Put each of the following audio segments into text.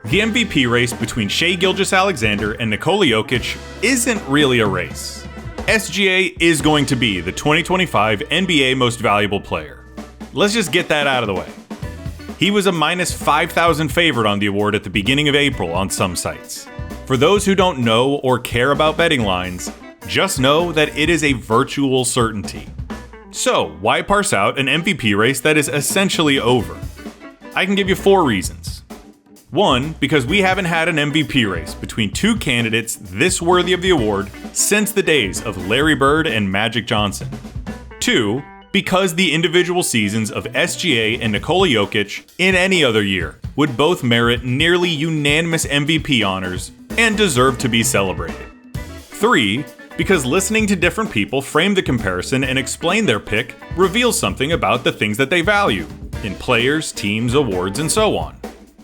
The MVP race between Shai Gilgeous-Alexander and Nikola Jokic isn't really a race. SGA is going to be the 2025 NBA Most Valuable Player. Let's just get that out of the way. He was a minus 5,000 favorite on the award at the beginning of April on some sites. For those who don't know or care about betting lines, just know that it is a virtual certainty. So, why parse out an MVP race that is essentially over? I can give you 4 reasons. 1, because we haven't had an MVP race between 2 candidates this worthy of the award since the days of Larry Bird and Magic Johnson. 2, because the individual seasons of SGA and Nikola Jokic in any other year would both merit nearly unanimous MVP honors and deserve to be celebrated. 3, because listening to different people frame the comparison and explain their pick reveals something about the things that they value in players, teams, awards, and so on.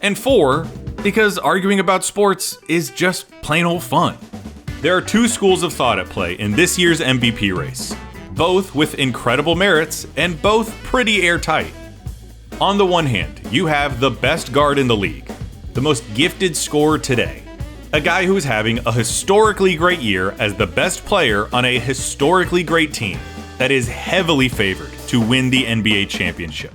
And 4, because arguing about sports is just plain old fun. There are 2 schools of thought at play in this year's MVP race, both with incredible merits and both pretty airtight. On the one hand, you have the best guard in the league, the most gifted scorer today, a guy who is having a historically great year as the best player on a historically great team that is heavily favored to win the NBA championship.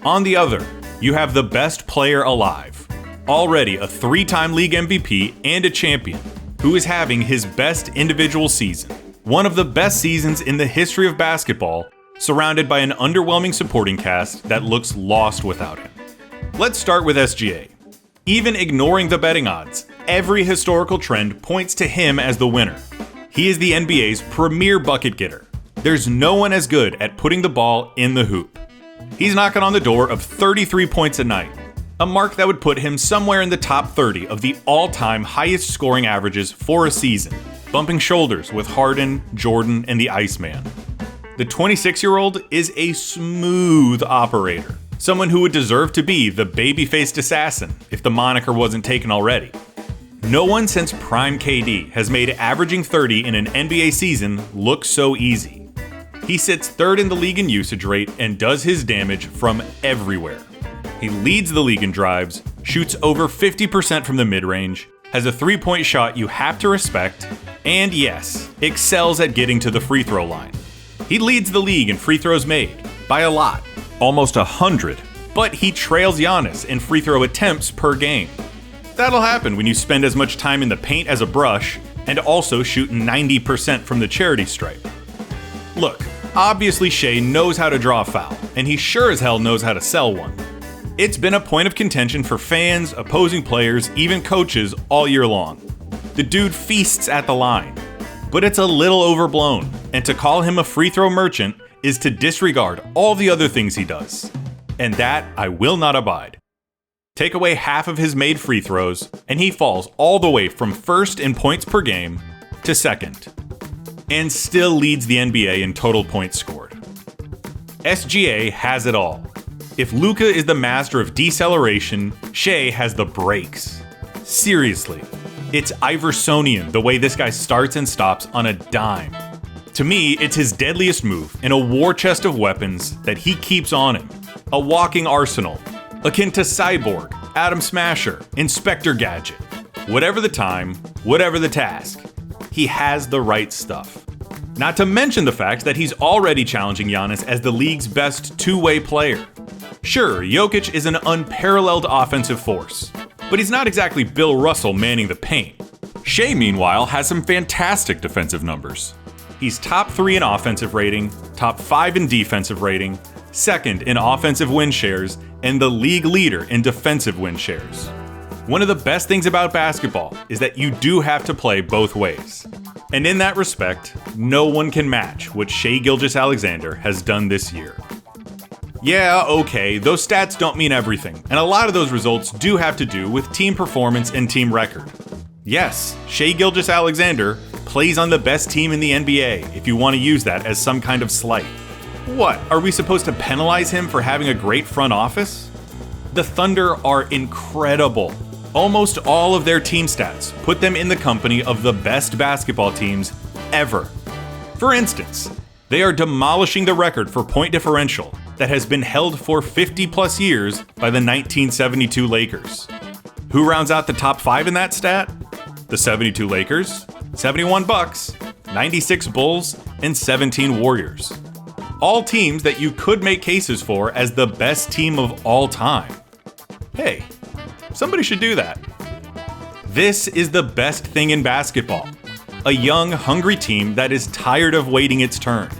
On the other, you have the best player alive, already a 3-time league MVP and a champion, who is having his best individual season, one of the best seasons in the history of basketball, surrounded by an underwhelming supporting cast that looks lost without him. Let's start with SGA. Even ignoring the betting odds, every historical trend points to him as the winner. He is the NBA's premier bucket getter. There's no one as good at putting the ball in the hoop. He's knocking on the door of 33 points a night, a mark that would put him somewhere in the top 30 of the all-time highest scoring averages for a season, bumping shoulders with Harden, Jordan, and the Iceman. The 26-year-old is a smooth operator, someone who would deserve to be the baby-faced assassin if the moniker wasn't taken already. No one since prime KD has made averaging 30 in an NBA season look so easy. He sits 3rd in the league in usage rate and does his damage from everywhere. He leads the league in drives, shoots over 50% from the mid-range, has a 3-point shot you have to respect, and yes, excels at getting to the free throw line. He leads the league in free throws made, by a lot, almost 100, but he trails Giannis in free throw attempts per game. That'll happen when you spend as much time in the paint as a brush and also shoot 90% from the charity stripe. Look, obviously Shai knows how to draw a foul, and he sure as hell knows how to sell one. It's been a point of contention for fans, opposing players, even coaches all year long. The dude feasts at the line, but it's a little overblown, and to call him a free throw merchant is to disregard all the other things he does. And that I will not abide. Take away half of his made free throws, and he falls all the way from 1st in points per game to 2nd. And still leads the NBA in total points scored. SGA has it all. If Luka is the master of deceleration, Shai has the brakes. Seriously, it's Iversonian the way this guy starts and stops on a dime. To me, it's his deadliest move and a war chest of weapons that he keeps on him. A walking arsenal, akin to Cyborg, Atom Smasher, Inspector Gadget. Whatever the time, whatever the task, he has the right stuff. Not to mention the fact that he's already challenging Giannis as the league's best 2-way player. Sure, Jokic is an unparalleled offensive force, but he's not exactly Bill Russell manning the paint. Shai, meanwhile, has some fantastic defensive numbers. He's top 3 in offensive rating, top 5 in defensive rating, 2nd in offensive win shares, and the league leader in defensive win shares. One of the best things about basketball is that you do have to play both ways. And in that respect, no one can match what Shai Gilgeous-Alexander has done this year. Yeah, okay, those stats don't mean everything, and a lot of those results do have to do with team performance and team record. Yes, Shai Gilgeous-Alexander plays on the best team in the NBA, if you want to use that as some kind of slight. What, are we supposed to penalize him for having a great front office? The Thunder are incredible. Almost all of their team stats put them in the company of the best basketball teams ever. For instance, they are demolishing the record for point differential that has been held for 50 plus years by the 1972 Lakers. Who rounds out the top 5 in that stat? The 72 Lakers, 71 Bucks, 96 Bulls, and 17 Warriors. All teams that you could make cases for as the best team of all time. Hey, somebody should do that. This is the best thing in basketball. A young, hungry team that is tired of waiting its turn.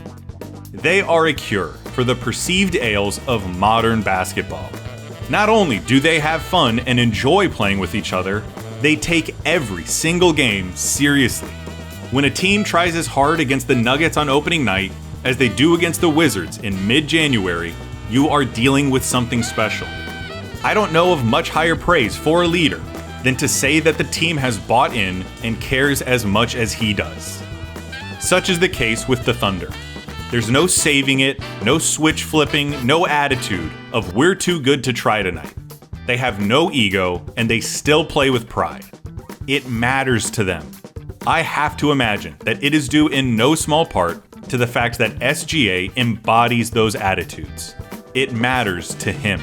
They are a cure for the perceived ails of modern basketball. Not only do they have fun and enjoy playing with each other, they take every single game seriously. When a team tries as hard against the Nuggets on opening night as they do against the Wizards in mid-January, you are dealing with something special. I don't know of much higher praise for a leader than to say that the team has bought in and cares as much as he does. Such is the case with the Thunder. There's no saving it, no switch flipping, no attitude of we're too good to try tonight. They have no ego and they still play with pride. It matters to them. I have to imagine that it is due in no small part to the fact that SGA embodies those attitudes. It matters to him.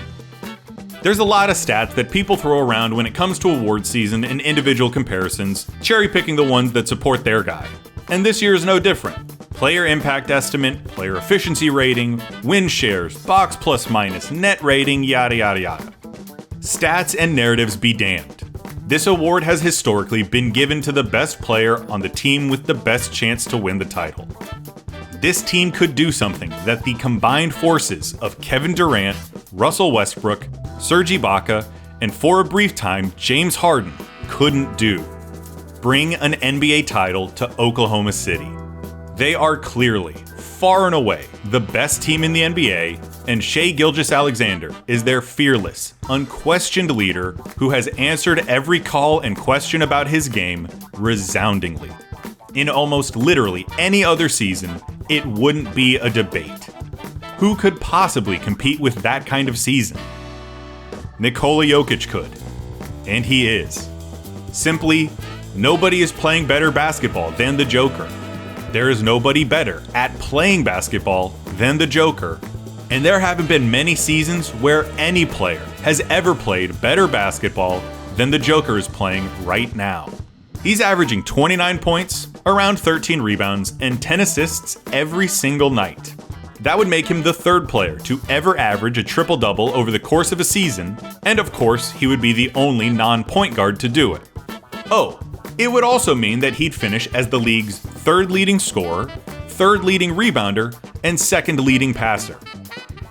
There's a lot of stats that people throw around when it comes to award season and individual comparisons, cherry-picking the ones that support their guy. And this year is no different. Player impact estimate, player efficiency rating, win shares, box plus minus, net rating, yada yada yada. Stats and narratives be damned. This award has historically been given to the best player on the team with the best chance to win the title. This team could do something that the combined forces of Kevin Durant, Russell Westbrook, Serge Ibaka, and for a brief time, James Harden couldn't do. Bring an NBA title to Oklahoma City. They are clearly, far and away, the best team in the NBA, and Shai Gilgeous-Alexander is their fearless, unquestioned leader who has answered every call and question about his game resoundingly. In almost literally any other season, it wouldn't be a debate. Who could possibly compete with that kind of season? Nikola Jokic could. And he is. Simply, nobody is playing better basketball than the Joker. There is nobody better at playing basketball than the Joker. And there haven't been many seasons where any player has ever played better basketball than the Joker is playing right now. He's averaging 29 points, around 13 rebounds, and 10 assists every single night. That would make him the third player to ever average a triple-double over the course of a season, and of course, he would be the only non-point guard to do it. Oh, it would also mean that he'd finish as the league's third leading scorer, third leading rebounder, and second leading passer.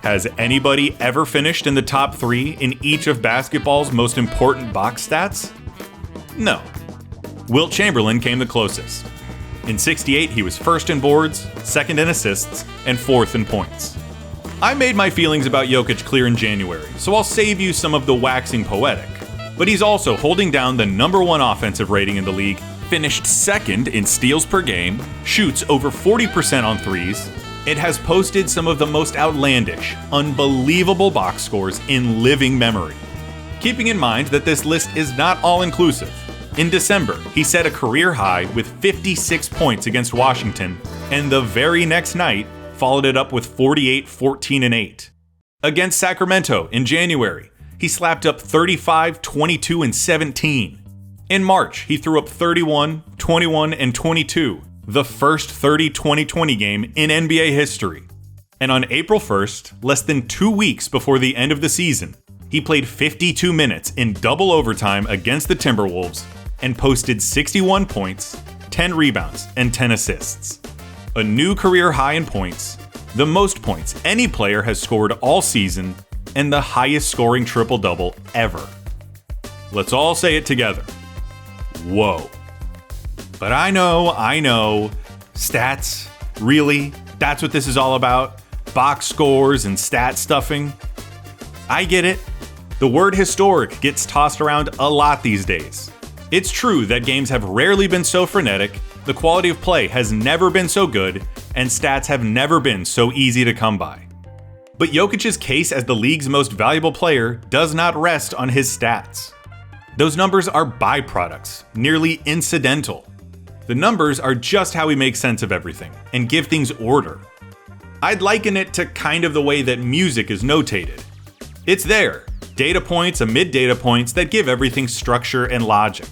Has anybody ever finished in the top 3 in each of basketball's most important box stats? No. Wilt Chamberlain came the closest. In '68, he was first in boards, second in assists, and fourth in points. I made my feelings about Jokic clear in January, so I'll save you some of the waxing poetic. But he's also holding down the number 1 offensive rating in the league, finished second in steals per game, shoots over 40% on threes. It has posted some of the most outlandish, unbelievable box scores in living memory. Keeping in mind that this list is not all-inclusive. In December, he set a career high with 56 points against Washington, and the very next night followed it up with 48, 14, and 8. Against Sacramento in January, he slapped up 35, 22, and 17. In March, he threw up 31, 21, and 22, the first 30-20-20 game in NBA history. And on April 1st, less than 2 weeks before the end of the season, he played 52 minutes in double overtime against the Timberwolves and posted 61 points, 10 rebounds, and 10 assists. A new career high in points, the most points any player has scored all season, and the highest scoring triple-double ever. Let's all say it together. Whoa. But I know, stats, really? That's what this is all about? Box scores and stat stuffing? I get it. The word historic gets tossed around a lot these days. It's true that games have rarely been so frenetic, the quality of play has never been so good, and stats have never been so easy to come by. But Jokic's case as the league's most valuable player does not rest on his stats. Those numbers are byproducts, nearly incidental. The numbers are just how we make sense of everything and give things order. I'd liken it to kind of the way that music is notated. It's there. Data points amid data points that give everything structure and logic.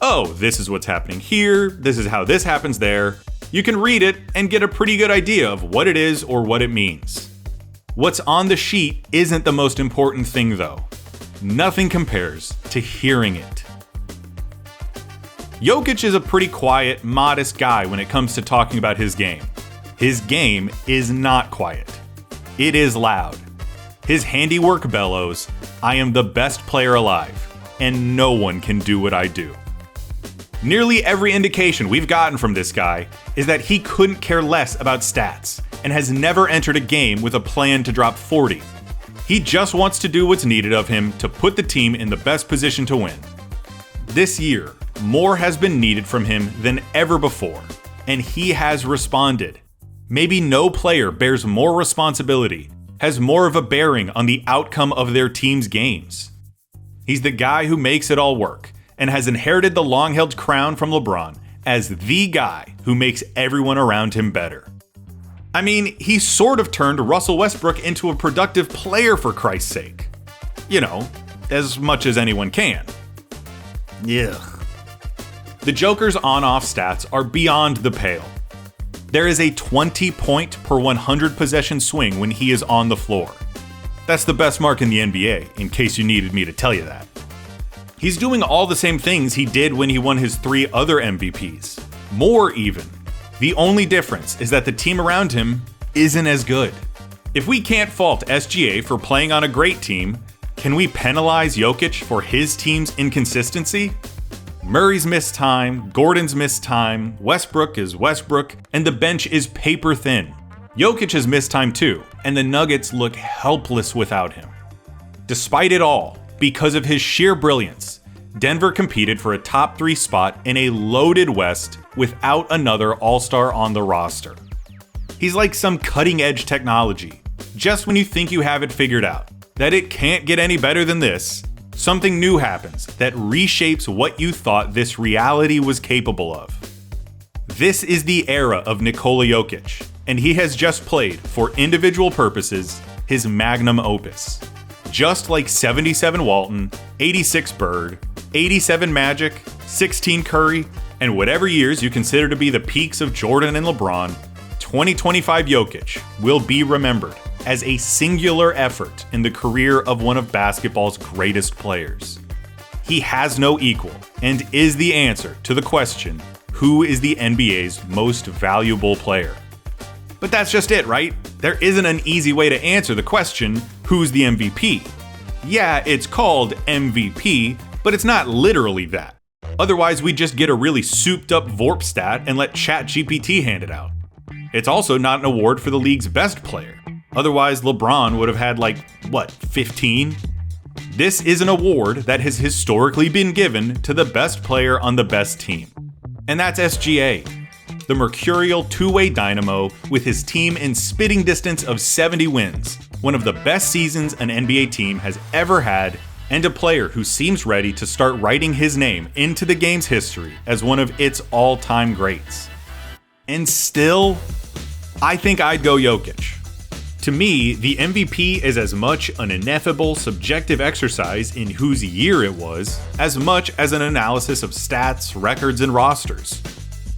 Oh, this is what's happening here, this is how this happens there. You can read it and get a pretty good idea of what it is or what it means. What's on the sheet isn't the most important thing though. Nothing compares to hearing it. Jokic is a pretty quiet, modest guy when it comes to talking about his game. His game is not quiet. It is loud. His handiwork bellows, "I am the best player alive, and no one can do what I do." Nearly every indication we've gotten from this guy is that he couldn't care less about stats and has never entered a game with a plan to drop 40. He just wants to do what's needed of him to put the team in the best position to win. This year, more has been needed from him than ever before, and he has responded. Maybe no player bears more responsibility, has more of a bearing on the outcome of their team's games. He's the guy who makes it all work, and has inherited the long-held crown from LeBron as the guy who makes everyone around him better. I mean, he sort of turned Russell Westbrook into a productive player for Christ's sake. You know, as much as anyone can. Yeah. The Joker's on-off stats are beyond the pale. There is a 20 point per 100 possession swing when he is on the floor. That's the best mark in the NBA, in case you needed me to tell you that. He's doing all the same things he did when he won his 3 other MVPs. More even. The only difference is that the team around him isn't as good. If we can't fault SGA for playing on a great team, can we penalize Jokic for his team's inconsistency? Murray's missed time, Gordon's missed time, Westbrook is Westbrook, and the bench is paper thin. Jokic has missed time too, and the Nuggets look helpless without him. Despite it all, because of his sheer brilliance, Denver competed for a top 3 spot in a loaded West without another All-Star on the roster. He's like some cutting-edge technology. Just when you think you have it figured out, that it can't get any better than this, something new happens that reshapes what you thought this reality was capable of. This is the era of Nikola Jokic, and he has just played, for individual purposes, his magnum opus. Just like 77 Walton, 86 Bird, 87 Magic, 16 Curry, and whatever years you consider to be the peaks of Jordan and LeBron, 2025 Jokic will be remembered as a singular effort in the career of one of basketball's greatest players. He has no equal and is the answer to the question, who is the NBA's most valuable player? But that's just it, right? There isn't an easy way to answer the question, who's the MVP? Yeah, it's called MVP, but it's not literally that. Otherwise, we'd just get a really souped up VORP stat and let ChatGPT hand it out. It's also not an award for the league's best player. Otherwise, LeBron would have had 15? This is an award that has historically been given to the best player on the best team. And that's SGA. The mercurial two-way dynamo with his team in spitting distance of 70 wins, one of the best seasons an NBA team has ever had, and a player who seems ready to start writing his name into the game's history as one of its all-time greats. And still, I think I'd go Jokic. To me, the MVP is as much an ineffable subjective exercise in whose year it was, as much as an analysis of stats, records, and rosters.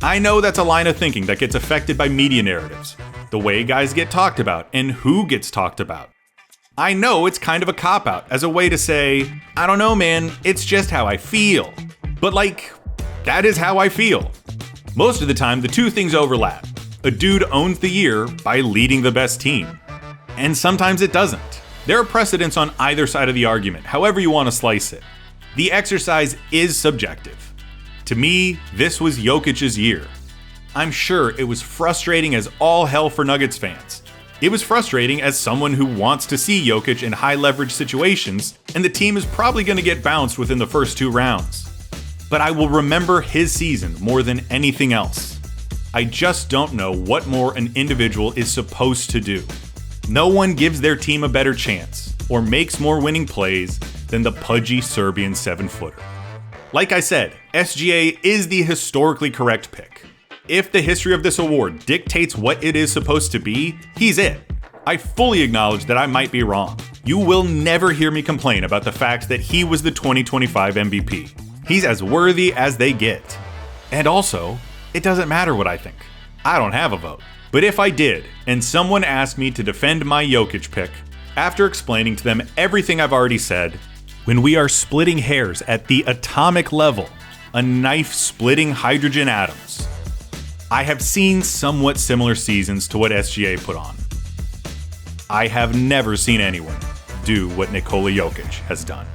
I know that's a line of thinking that gets affected by media narratives, the way guys get talked about, and who gets talked about. I know it's kind of a cop-out as a way to say, I don't know man, it's just how I feel. But that is how I feel. Most of the time, the two things overlap. A dude owns the year by leading the best team. And sometimes it doesn't. There are precedents on either side of the argument, however you want to slice it. The exercise is subjective. To me, this was Jokic's year. I'm sure it was frustrating as all hell for Nuggets fans. It was frustrating as someone who wants to see Jokic in high leverage situations, and the team is probably going to get bounced within the first 2 rounds. But I will remember his season more than anything else. I just don't know what more an individual is supposed to do. No one gives their team a better chance, or makes more winning plays than the pudgy Serbian 7-footer. Like I said, SGA is the historically correct pick. If the history of this award dictates what it is supposed to be, he's it. I fully acknowledge that I might be wrong. You will never hear me complain about the fact that he was the 2025 MVP. He's as worthy as they get. And also, it doesn't matter what I think. I don't have a vote. But if I did, and someone asked me to defend my Jokic pick, after explaining to them everything I've already said, when we are splitting hairs at the atomic level, a knife splitting hydrogen atoms, I have seen somewhat similar seasons to what SGA put on. I have never seen anyone do what Nikola Jokic has done.